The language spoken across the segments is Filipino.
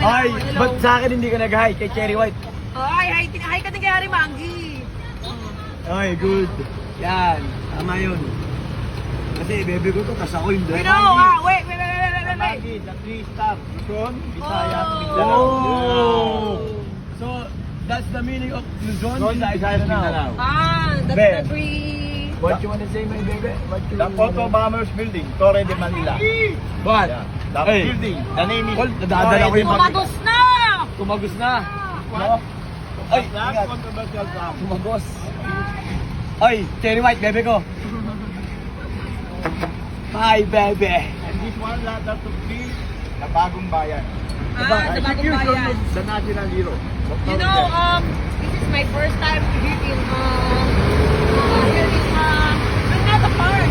kami Ay, na. Hello. ba't sa akin hindi ka nag-hi kay Cherry White? Ay, hi ka din kay Harry Mangi. Ay, good. Yan, tama yun. Kasi bebe ko to, tas ako yung Wait, driver. wait. Mangi, the 3-star. Luzon, Visaya, Oh. Mindanao. So, that's the meaning of Luzon, Visaya, Mindanao. That's Be. the three. What you wanna say, my baby? What you The Photo Bombers Building, Torre de Manila. What? Yeah. The Hey. building. The name is Col, nadadala ko yung Tumagos na! Tumagos na. No? Ay, ingat. Controversial town. Tumagos. Ay, Cherry White, bebe ko. Hi, bebe. And this one, that to be the Bagong Bayan. Sa Bagong Bayan. The national hero. You know, this is my first time here in Manila Park.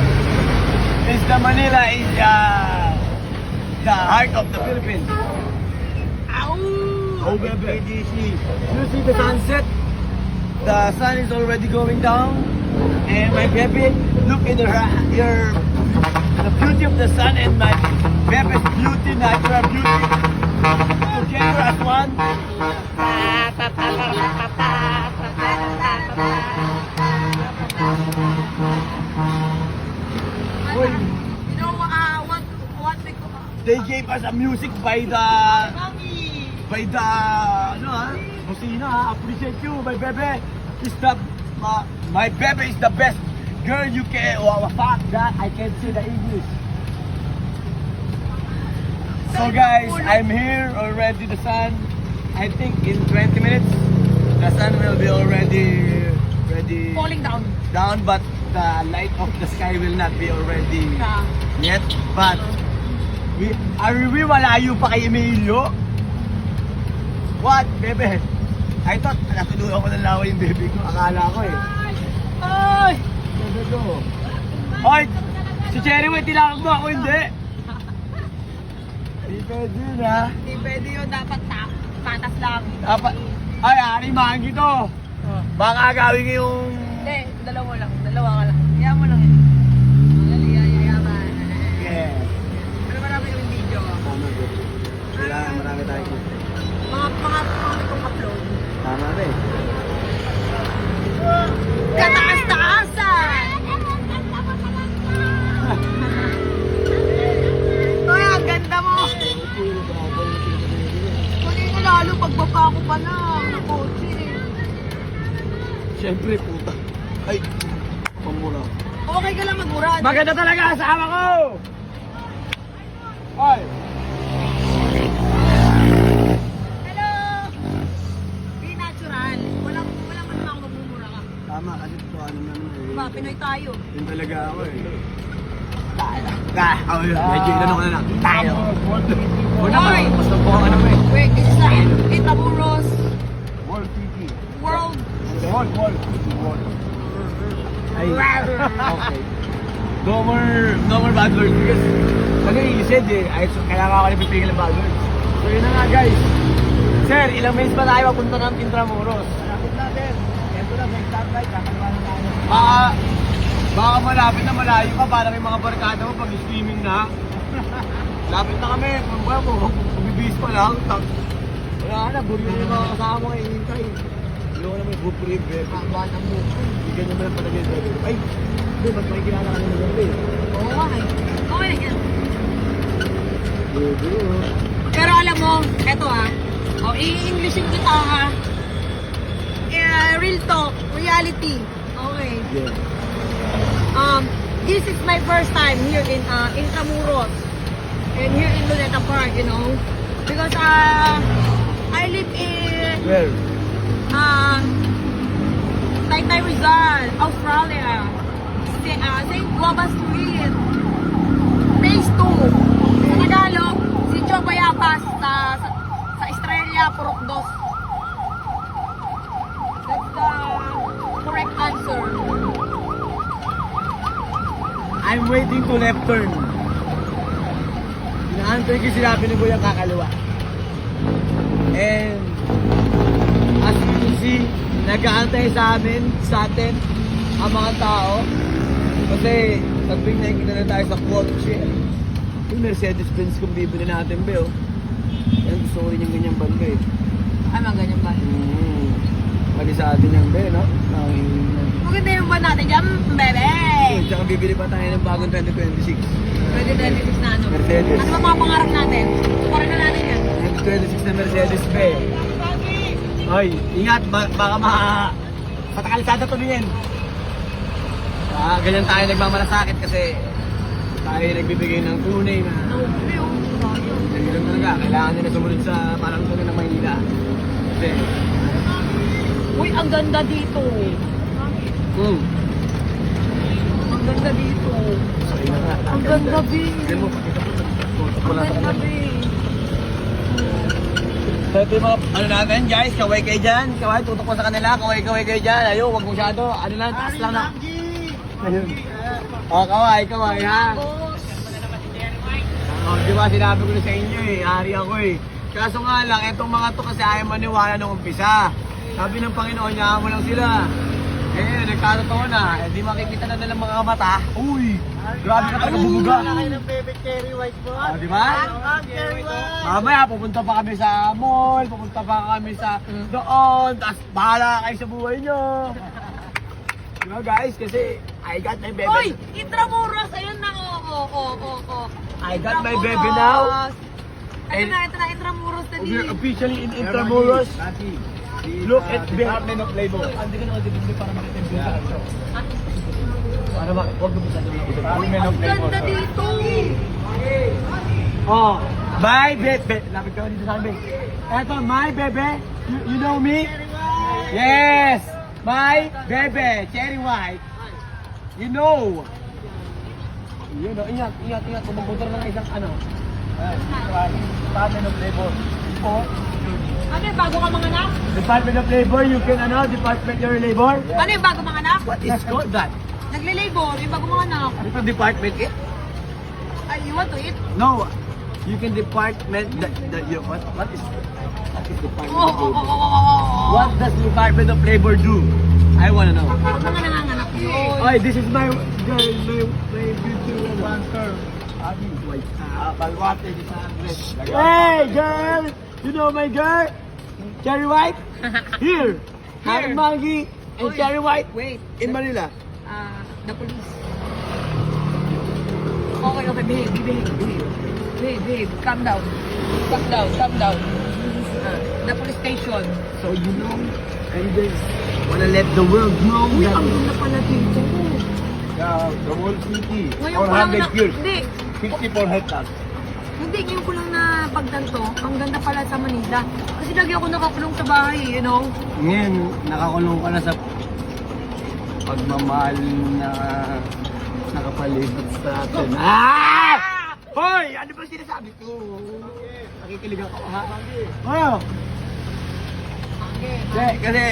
Is the Manila is the heart of the Philippines. Ow! Oh, bebe. You see the sunset? The sun is already going down. And my baby, look at the beauty of the sun and my baby's beauty, natural beauty. Together as one. Uy, You know, what they call they gave us a music by the Busina, appreciate you, my baby. Is the my baby is the best girl you can. Oh, fuck that, I can't say the English. So guys, I'm here already. The sun, I think in 20 minutes, the sun will be already ready falling down. down, but the light of the sky will not be already yet. But are we malayo pa kay Emilio? What, bebe? I thought natulungan ko ng lawa yung bebe ko. Akala ko eh. Ay! Bebe ko. Ay! Si Cherry White, tinawag mo ako, hindi. Hindi pwede yun, ha? Hindi pwede yun, dapat patas lang. Dapat, ay, Ari Mangi to. Baka gawin ko yung... Hindi, dalawa ka lang. Kaya mo lang yun. Dali, yayaman. Yeah. Pero marami yung video. Tama, bebe. Kailangan marami tayo. Mga itong upload. Tama, bebe. Kataas-taasan! Ay, ang ganda mo! Kunin na lalo pagbaba ko pa lang ng kotse. Siyempre, puta. Ay, pamura. Okay ka lang magmura. Maganda talaga kasama ko! Ay! Hello! Be natural. Walang ano ako magmumura ka. Tama, kasi ito ano naman eh. Diba, Pinoy tayo. Yun talaga ako eh. Oh, yun. Medyo inano ko na lang. Tayo. Una pa, Hoy! mas nabuha ka naman eh. Wait, this is Intramuros World City. World. World City. World. Ay, okay. No more bad words because kasi you said eh, kailangan ako na pipigil ng bad words. So yun na nga guys. Sir, ilang minutes pa tayo mapunta ng Intramuros? Malapit natin. Ito na, may stoplight. Kakaliwa na tayo. Baka malapit na malayo ka para may mga barkada mo pag streaming na. Lapit na kami. Kung bibis pa lang. Wala na, buriyo yung mga kasama ko hihintay. Hindi ko naman buprib eh. Haba ng buko. Hindi ganyan mo lang palagay. Ay, hindi, mas may kilala ka na naman eh. Oo nga eh. Okay na yan. Budo. Pero alam mo, eto i-Englishin kita real talk, reality. Okay. Yeah. This is my first time here in Intramuros. And here in Luneta Park, you know. Because I live in Well, Taytay Rizal, Australia. St. Guava Street. Phase 2. Sa Tagalog, si Joe Bayapas sa Estrella, Purok 2. That's the correct answer. I'm waiting to left turn. Inaantay ko sila pinuboy ang kakaliwa. And as you can see, nag-aantay sa atin, ang mga tao. Kasi sabi nakikita na tayo sa kotse. Yung Mercedes-Benz kung bibili natin, Beo. And gusto ko rin yung ganyang banda eh. Ay, mga ganyan ba? Pali sa atin yung be, no? Maganda yung ba natin dyan, bebe? Tsaka bibili pa tayo ng bagong 2026. 2026 na ano? Mercedes. Ano ba mga pangarap natin? Kukurin na natin yan. 2026 na Mercedes be. Hoy, ingat, baka patakalisada to din yan. Ganyan tayo nagmamalasakit kasi tayo nagbibigay ng tunay na ganyan talaga. Kailangan nila sumunod sa parang tunay ng Maynila. Kasi, Uy, ang ganda dito. Ang ganda dito. sorry na nga. Ang ganda, B. Tignan mo, pakita mo. Tutok ko Ang lang sa ganda, B. So ito yung mga, ano natin guys, kaway kayo dyan. Kaway, tutok ko sa kanila, kaway kayo dyan. Ayaw, wag masyado. Ano lang, taas lang na. Ayun. Oh, kaway, ha. Oh, di ba sinabi ko na sa inyo eh, hari ako eh. Kaso nga lang, etong mga to kasi ayaw maniwala nung umpisa. Sabi ng Panginoon, niya mo lang sila. Eh, nagkatotoo na. Eh, di makikita na nilang mga mata. Uy, grabe ka talaga bumuga. ng bebe cherry white po. Oh, di ba? Cherry white. Mamaya, pupunta pa kami sa mall, pupunta pa kami sa doon, tapos bahala kayo sa buhay nyo. Di ba guys? Kasi I got my baby. Uy, Intramuros. Ayun na, oo. I got my baby now. Ito na, Intramuros na We're din. officially in Intramuros. Look at the Department of Labor. Hindi ka naman dito para makita yung busa. Para makita, huwag mo Uy, Department ang of Labor. ganda dito. Oh, my baby. Lapit ka dito sa amin. Eto, my baby. You know me? Yes! My baby, cherry white. You know. Yun, ingat. Kung magbutor ng isang ano. Department of Labor. Oh, Ano yung bago ka mga anak? Department of Labor, you can Department of Labor. Ano yung bago mga anak? What is called that? Nagle-labor, yung bago mga anak. Ano pa department it? Ay, you want to eat? No. You can department what is Department of Labor? What does Department of Labor do? I wanna know. Mga nanganganak yun. Oy, this is my girl, my beautiful Transfer. Abi. white. Balwate di sa address. Hey, girl! You know my girl? Cherry White? Here! Haring Maggie and Oy. Cherry White Wait. in Manila. The police. Okay, behave. Calm down. The police station. So you know, I'm just wanna let the world know Uy, that ang ganda pala dito. The whole city. Ngayon ko lang 400 years. Hindi. 54 hectares. Hindi, ngayon ko lang na pagdanto. Ang ganda pala sa Manila. Kasi lagi ako nakakulong sa bahay, you know? ngayon, nakakulong ka na sa pagmamahal na nakapalibot sa atin. Hoy! Ano ba sinasabi ko? Nakikilig ako, ha? Oh! Kasi,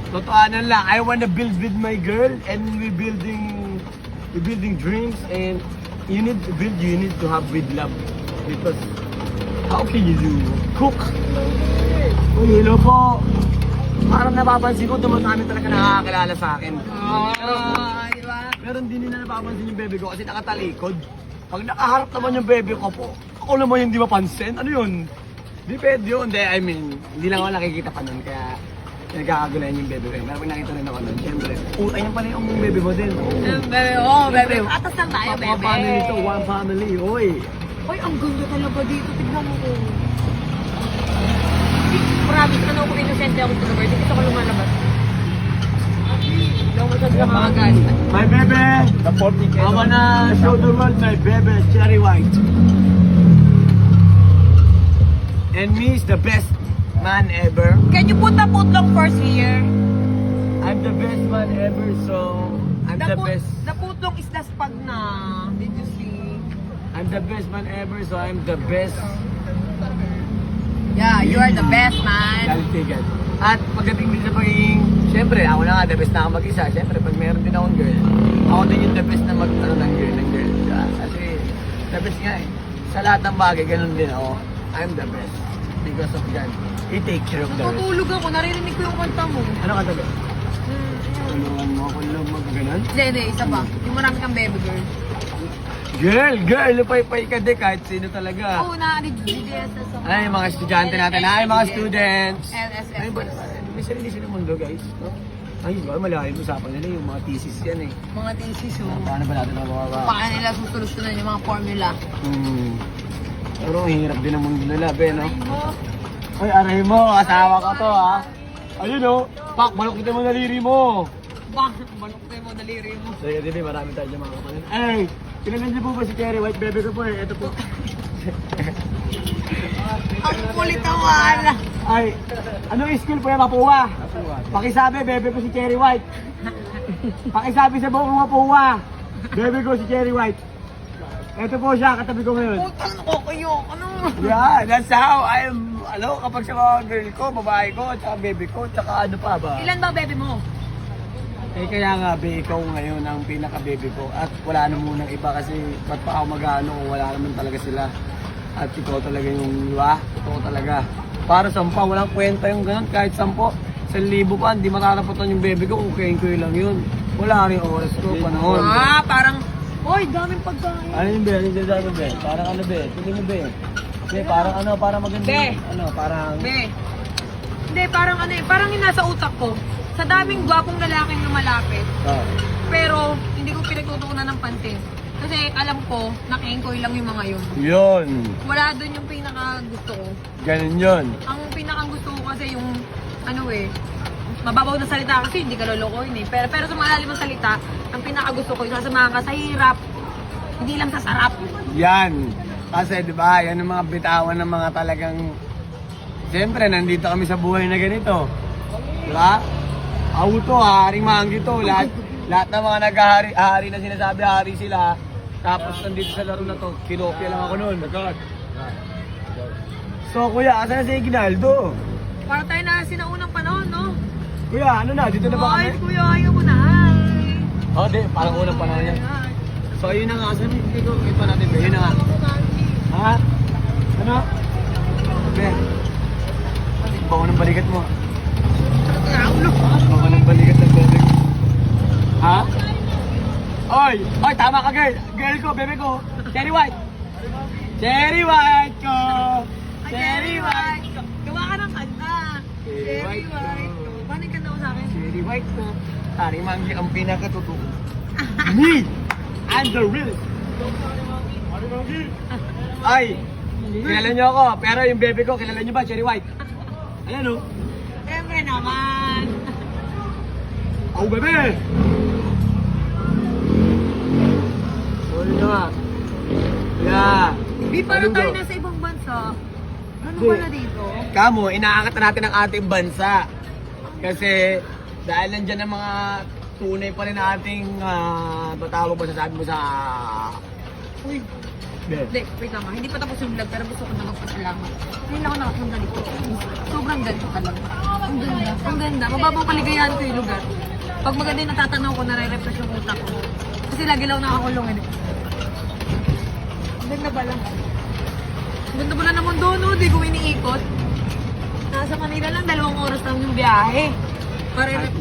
totooanan lang, I wanna build with my girl and we're building dreams and you need to have with love because how can you cook? Uy, hello po. Parang napapansin ko, dumadami talaga nakakakilala sa akin. Diba? Pero hindi nila napapansin yung bebe ko kasi nakatalikod. Pag nakaharap naman yung bebe ko po, ako naman yung di mapansin. Ano yun? Di pwede yun. I mean, hindi lang ako nakikita pa nun kaya nagkakagulayan yung bebe ko. Pero pag nakita rin ako nun, syempre, ayun pala yung bebe mo din. Bebe. Atas lang tayo, bebe. One family to, one family. Oy. Uy, ang ganda talaga dito. Tignan mo ko. Promise, ano ko inosente ako sa gabi. Dito ako lumalabas. Lumalabas ka mga guys. My bebe! The 40 I wanna show the world my bebe, Cherry White. And me is the best man ever. Can you put the putlong first here? I'm the best man ever, so I'm the best. The putlong is the spag na. Did you see? I'm the best man ever, so I'm the best. Yeah, you are the best, man. Lalitigan. At pagdating din sa pagiging, syempre, ako na nga, the best na ako mag-isa. Syempre, pag meron din akong girl, ako din yung the best na mag-ano ng girl. Yeah, kasi, the best nga eh. Sa lahat ng bagay, ganun din ako. I'm the best. Because of God. He take care of the rest. Tutulog ako, naririnig ko yung kanta mo. Ano ka tabi? Tulungan mo ako lang mag-ganon? Hindi, isa pa. Yung marami kang baby girl. Girl, lupay-pay ka de kahit sino talaga. Oo, DDSS ako. Ay, mga estudyante natin. Ay, mga students. LSS. Ay, may sarili sila mundo, guys. No? Ay, ba, malalim usapan nila yung mga thesis yan eh. Mga thesis, Paano ba natin mababa? Paano nila susolusyonan yung mga formula? Pero ang hirap din ang mundo nila, be, no? Ay, aray mo, asawa ko to, ha? Ayun, oh. Pak, balok kita mo daliri mo. Bakit? Balok tayo mo, daliri mo. So, yun, di, marami tayo dyan mga kapatid. Ay, kailangan niyo po ba si Cherry White? Bebe ko po eh. Ito po. Ang kulit naman. Ay, anong school po yan, Mapuwa? Pakisabi, bebe ko si Cherry White. Pakisabi sa buong Mapuwa. Bebe ko si Cherry White. Ito po siya, katabi ko ngayon. Putang ko kayo. Ano? Yeah, that's how I'm, kapag sa mga girl ko, babae ko, tsaka baby ko, tsaka ano pa ba? Ilan ba baby mo? Eh kaya nga, be, ikaw ngayon ang pinaka-baby ko. At wala na munang iba kasi ba't pa ako mag-ano kung wala naman talaga sila. At ikaw talaga yung, di ba? Ikaw talaga. Para 10, walang kwenta yung ganun. Kahit 10, 1,000 pa, hindi matataputan yung baby ko kung kain lang yun. Wala rin oras ko, panahon. Parang, oy, daming pagkain. Ano yung be? Ano yung sabi, be? Parang ano, be? Tingin mo, be? Be, parang ano, parang maganda. Be. Ano, parang... Be. Hindi, parang ano eh, parang yung nasa utak ko. Sa daming gwapong lalaking lumalapit, pero hindi ko pinagtutuunan ng pansin. Kasi alam ko, naka-enjoy lang yung mga yun. Yun. Wala dun yung pinaka gusto ko. Ganun yun. Ang pinaka gusto ko kasi yung, ano eh, mababaw na salita kasi hindi ka lolokohin eh. Pero sa malalim ng salita, ang pinaka gusto ko, isasamahan ka sa hirap, hindi lang sa sarap. Yan. Kasi di ba, yan ang mga bitawan ng mga talagang... Siyempre, nandito kami sa buhay na ganito. Di ba? Auto, haring manggi to. Lahat ng mga nag-hari na sinasabi, hari sila. Tapos nandito sa laro na to, kinopya lang ako noon. So kuya, asan na si Ignaldo? Para tayo na sinaunang panahon, no? Kuya, ano na? Dito na ba kami? Ay, kuya, ayaw mo na. Hi. Oh, di. Parang unang panahon yan. So yun na nga. Asan ito natin, be? Yun na nga. Ha? Ano? Be. Bako ng balikat mo. Bako ng balikat ng bebe ko. Ha? Oy! Oy, tama ka, girl! Girl ko, bebe ko! Cherry White! Cherry White ko! Cherry White ko! Gawa ka ng kanta. Cherry White ko. Paano yung kanta mo sa akin? Cherry White ko. Tari Manggi ang pinakatotoo. Me! I'm the real! Ay! Kilala niyo ako, pero yung bebe ko, kilala niyo ba? Cherry White. Ayan o. Siyempre naman. Oh, bebe! So, yun na nga. Yeah. Di parang tayo nasa ibang bansa. Ano ba na dito? Kamo, inaangat na natin ang ating bansa. Kasi, dahil nandyan ang mga tunay pa rin ating, batawag ba sasabi mo sa... Uy, Be. hindi, wait lang. Hindi pa tapos yung vlog, pero gusto ko na magpasalamat. Hindi lang ako nakapunta dito. Sobrang ganda talaga. Ang ganda. Ang ganda. Mababang kaligayahan ko yung lugar. Pag maganda yung natatanaw ko, nare-refresh yung utak ko. Kasi lagi lang nakakulong eh. Ang ganda pala. Ang ganda pala naman doon, no? Di ko iniikot. Nasa Manila lang, 2 oras lang yung biyahe.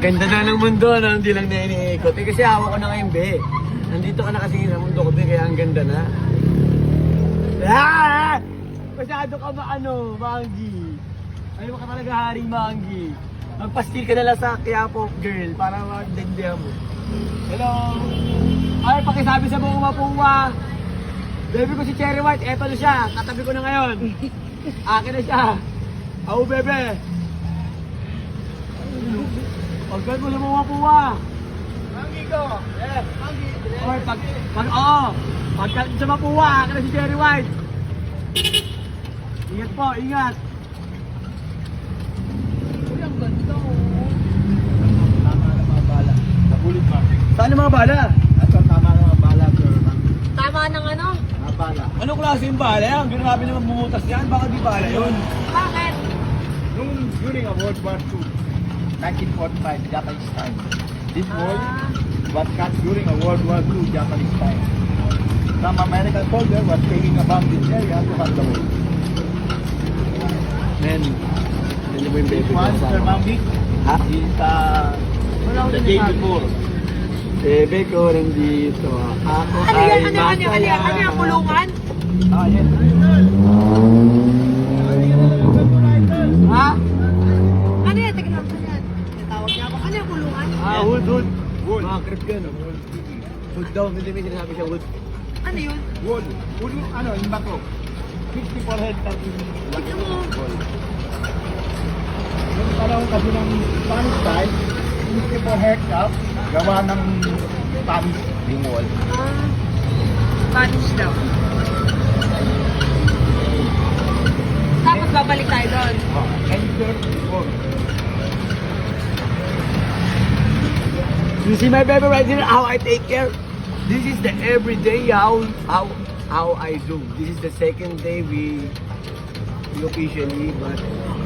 Ganda na ng mundo, no? Hindi lang na iniikot. Eh, kasi hawak ko na ngayon, be. Nandito ka na kasi sa mundo ko, be, kaya ang ganda na. Ah! Masyado ka maano, Manggi. Ayaw ka talaga haring Manggi. Magpastil ka na lang sa Quiapo, girl, para magdandihan mo. Hello! Ay, pakisabi sa buong Mapuwa. Baby ko si Cherry White, eto na siya. Katabi ko na ngayon. Akin na siya. Ako, bebe. Pagkat mo sa buong Mapuwa. Manggi ko! Yes, Manggi! Oy, pagkat sa Mapuwa, akin na si Cherry White. Ingat po, ingat. Uy, ang ganda, Tama na mga bala. Nabulit ba? Saan ang mga bala? Ito, tama na mga bala, sir. Tama ng ano? Mga bala. Anong klase yung bala yan? Grabe naman bumutas yan. Baka di bala yun. Bakit? During World War II, 1945, Japanese time. This wall was cut during a World War II Japanese time. Some American soldier was taking a bomb this area to cut the wall. Men, yan mo yung baby This ko. one, Sir Manggi, Ha? is Wala ko the day sinasabi. before. Bebe ko nandito. Ako Ano yan? ay Ano yan? Ano yan? masaya. Ano yan? Kulungan? Ah, yes. Ha? Ano yan? Teka lang. Ano yan? Natawag niya ako. Ano yung kulungan? Ah, wood. Mga crib ka, no? Wood daw, hindi may sinasabi siya wood. Ano yun? Wood. Wood, ano, yung bato. 60 per hectare in Tignan mo. Yung panahon kasi ng Spanish time, 60 per hectare, gawa ng Spanish bingol. Ah, Spanish daw. Tapos babalik tayo doon. Enter wood. You see my baby right here, how I take care? This is the everyday how I do. This is the second day we officially, but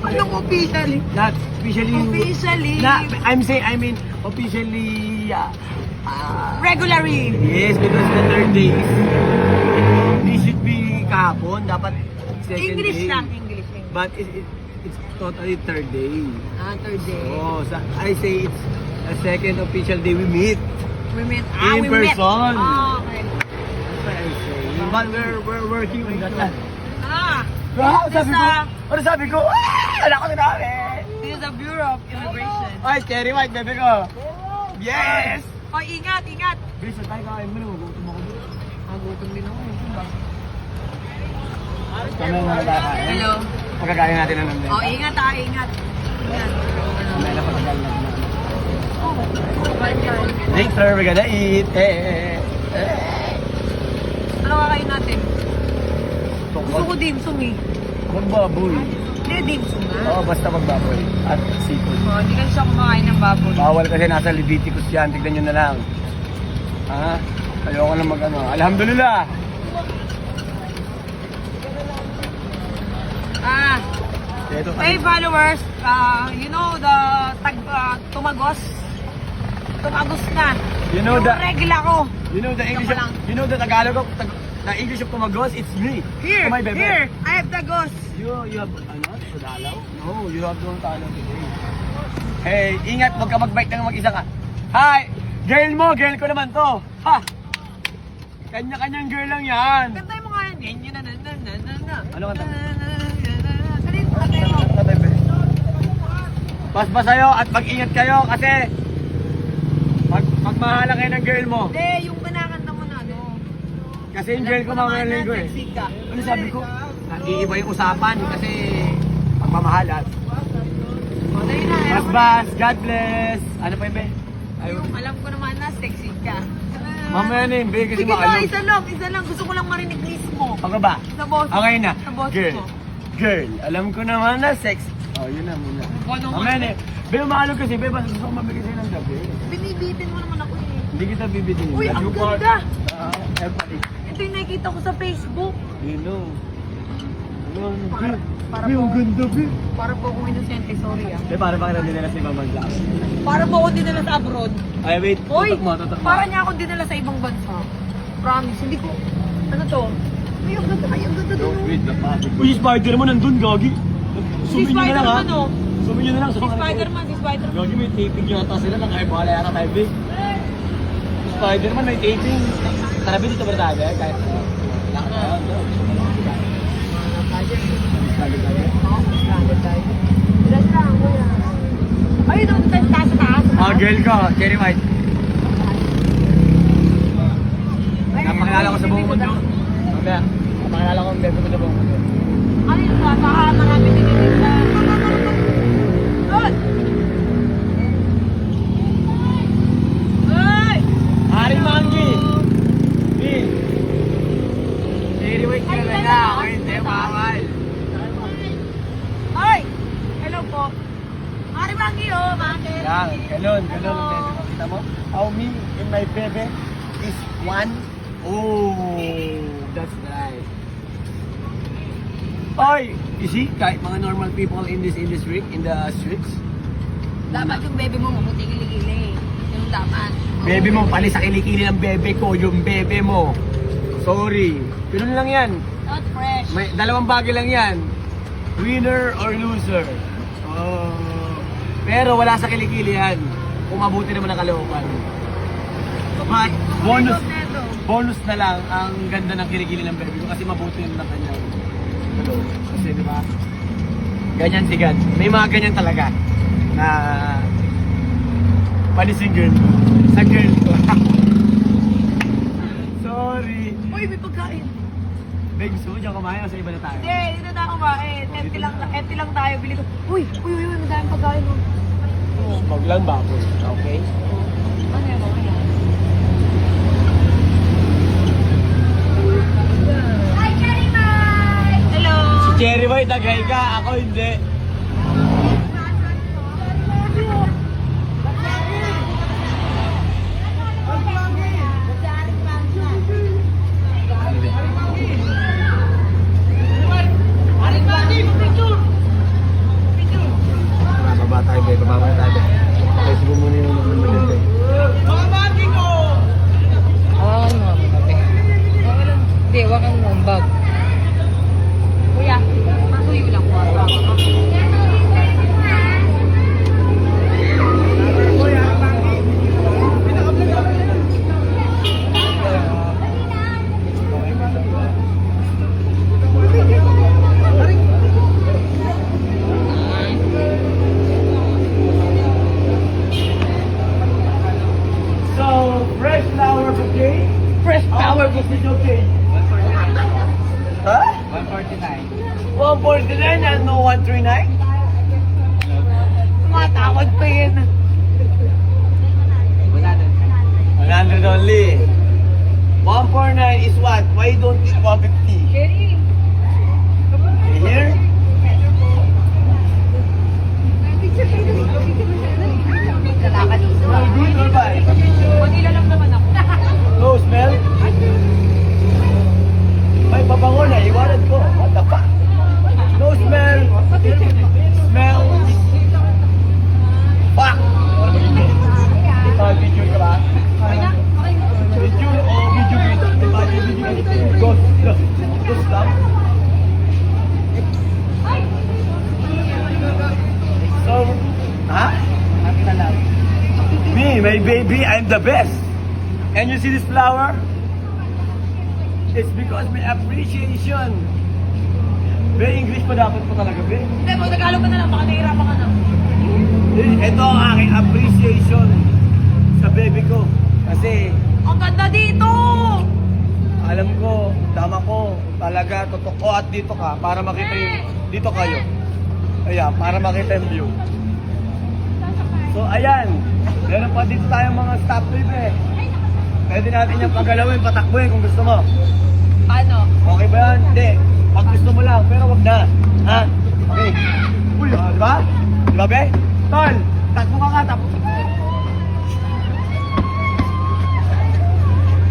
Anong officially? not officially. Officially. I mean officially. Regularly. Yes, because the third day is this should be kahapon, dapat second English day. lang. English. But it's totally third day. Ah, third day. Oh, so I say it's a second official day we meet. We met. In we met. person. Ah, okay. That's what I say. But we're working on that. Ah, Wow, this sabi is ko, a- ano sabi ko? Anak ko sinabi! this is the Bureau of Immigration. Ay, Cherry White, bebe ko. Yes! Oh, ingat, ingat. Bilis, tayo kain mo na, magutom ako. Magutom din ako. Kami na nagkakain. Hello. Pagkakain natin na nandun. Oh, ingat ah, ingat. Ingat. May napatagal na. Oh, balik tayo. Later, we're gonna eat. Ano kakain natin? Gusto ko dim sum eh. Magbaboy. Hindi, dim sum na. Oo, basta magbaboy. At seafood. Oh, hindi kasi siya kumakain ng baboy. Bawal kasi nasa Leviticus yan. Tignan nyo na lang. Ha? Ayoko na mag-ano. Alhamdulillah! Ah, Ito, hey followers, you know the tumagos? Tumagos na. You know Yung the- regla ko. You know the English Ito pa lang. you know the Tagalog of the English of Tumagos, it's me. Here, Oh, my bebe. here, I have tagos. You have ano? Sudalaw? No, you have doon Tagalog today. Hey, ingat, huwag ka mag-bike ng mag-isa ka. Hi! Girl mo, girl ko naman to. Ha! Kanya-kanyang girl lang yan. Kantay mo nga yan. Ano kanta? Kanino kantay mo? Basbas kayo at mag-ingat kayo kasi magmahala kayo ng girl mo. Hindi, yung kinakanta mo na ano. Kasi yung girl ko mga linggo eh. Sexy ka. Ano sabi ko? Iiba yung usapan kasi pagmamahalat. O, dali na. Basbas, God bless. Ano pa yun, be? Yung alam ko naman na sexy ka. Mamaya na yun, be, kasi Sige na, maalog. isa lang. Gusto ko lang marinig mismo. Pagka ba? Sa boss. Okay na. Sa boss Girl. mo. Girl, alam ko naman na sex. Oh, yun na muna. Ano Mamaya na eh. Be, umaalog kasi, be, basta gusto ko mabigay sa'yo ng gabi. Binibitin mo naman ako eh. Hindi kita bibitin. Uy, ang ganda. Everybody. Ito yung nakikita ko sa Facebook. You know. Para Be, ang po- ganda, be. Para po akong inosente, sorry ah. Be, para baka nila sa ibang bansa. Para po ako dinala sa abroad. Ay, wait. Hoy, Tutok mo. para niya ako dinala sa ibang bansa. Promise, hindi ko... Ano to? Ay, ang ganda, ay, ang ganda Don't doon. read the public. Uy, Spider-Man nandun, Gagi. Si Spider-Man oh. Sumin nyo na lang. Si Spider-Man, si Spider-Man. Gagi, may taping yata sila. Nakaibala yata tayo, be. Spider-Man, may taping. Tara, be, dito ba tayo? Kahit... Ay, doon tayo sa taas. Ah, girl ko, Cherry White. Napakilala ko sa buong mundo. Mamaya, napakilala ko ang bebe ko sa buong mundo. Ano yun ba? Baka marami din yung nila. Doon! Ay! Hari Mangi! Be! Cherry White ka Ay, na wala. na. Ay, hindi, bawal. Ay! Hello po. Mari Mangi oh, Mangi. Yan, ganun ang bebe ko. Kita mo? How me and my bebe is one. Oh, that's right. Oy, you see, kahit mga normal people in this industry, in the streets, Dapat yung baby mo mabuti kiligili. Yung dapat. bebe mo, pali sa kilikili ng bebe ko, yung bebe mo. Sorry. Ganun lang yan. Not fresh. May dalawang bagay lang yan. Winner or loser. Oh. Pero wala sa kilikili yan. Kung mabuti naman ang kalooban. But, bonus, Neto. bonus na lang ang ganda ng kilikili ng baby ko kasi mabuti yun ng kanya. Kasi di ba? Ganyan si God. May mga ganyan talaga na panising girl. Sa girl ko. Sorry. Uy, may pagkain. Babe, gusto mo dyan kumain o sa iba na tayo? Hindi, dito na kumain. Empty lang tayo. Bili ko. Uy, madaming pagkain mo. Maglang baboy. Okay? Ano yan, okay yan. Hello! Si Cherry Boy, tagay ka. Ako hindi. Baba tayo, babe. Baba tayo. Facebook muna yung mga Hawakan mo kami kape. Hindi, hawakan mo ang bag. Kuya, masuyo lang po. So, fresh flower bouquet? Fresh flower bouquet is okay. Huh? 149. 149 and no 139? Tumatakot pa yun. 100 only. 149 is what? Why don't you 150? Jerry! Here? Lalakad dito. Good or bad? Manila lang naman ako. No smell? May babango na, iwanad ko. What the fuck? No smell. Smell. Fuck! Picture ka ba? Picture o video video? Ghost. Ghost lang? So, ha? Me, my baby, I'm the best. And you see this flower? It's because my appreciation. Be, English pa dapat po talaga, be. Hindi, mag-Tagalog ka na lang. Baka nahihirapan ka na. Ito ang aking appreciation sa baby ko. Kasi, Ang ganda dito! alam ko, tama ko, talaga, totoo at dito ka, para makita yung, dito kayo. Ayan, para makita yung view. So, ayan. Meron pa dito tayong mga stop libre. Pwede natin yung pagalawin, patakbuhin kung gusto mo. Ano? Okay ba yan? Hindi. Pag gusto mo lang, pero wag na. Ha? Okay. Uy, di ba? Di ba, be? Tol, takbo ka nga, takbo.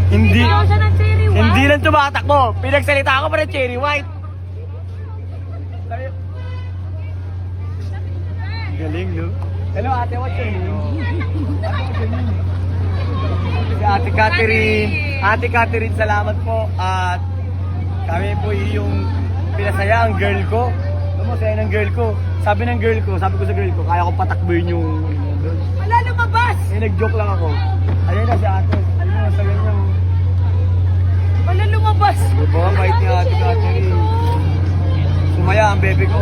Hindi. Ikaw siya ng cherry white. Hindi lang tumatakbo. Pinagsalita ako pa ng cherry white. Galing, no? Hello, ate. What's your name? Si Ate Catherine. Ate Catherine, salamat po. At kami po yung pinasaya ang girl ko. Alam mo, saya ng girl ko. Sabi ko sa girl ko, kaya kong patakbuhin yung... Wala lumabas! Eh, nag-joke lang ako. Ayun na si ate. Ayun na, sabi niya. Wala lumabas! Diba, bait niya Ate Catherine. Sumaya ang bebe ko.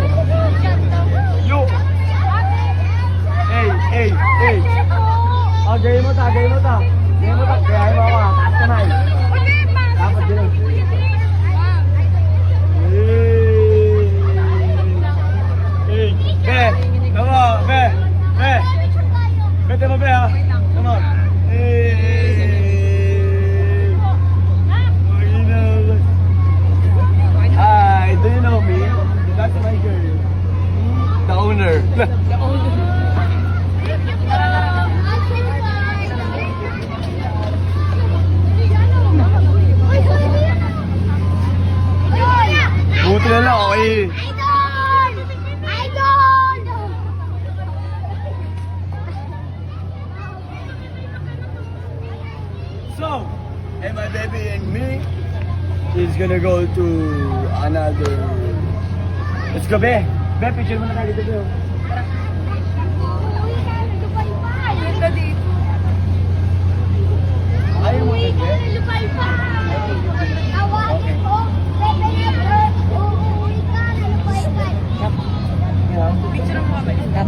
Yo! Hey! Gaya mo ta. Gaya mo ta. Gaya mo ako. Taas ka na eh. Dapat dyan. Hey! Be! Come on! Be! Bete mo, be, ha? Come on. Hi, do you know me? That's my girl. The owner. Buti na lang, okay. So, and my baby and me is gonna go to another... Let's go, be. Be, picture mo na tayo dito, be. Ganda dito. Ay, Ayaw mo Uuwi ka kasi? na lupay-pay. Tawagin ko. Bebe never. Uuwi ka na lupay-pay. You know? Picture mo ba?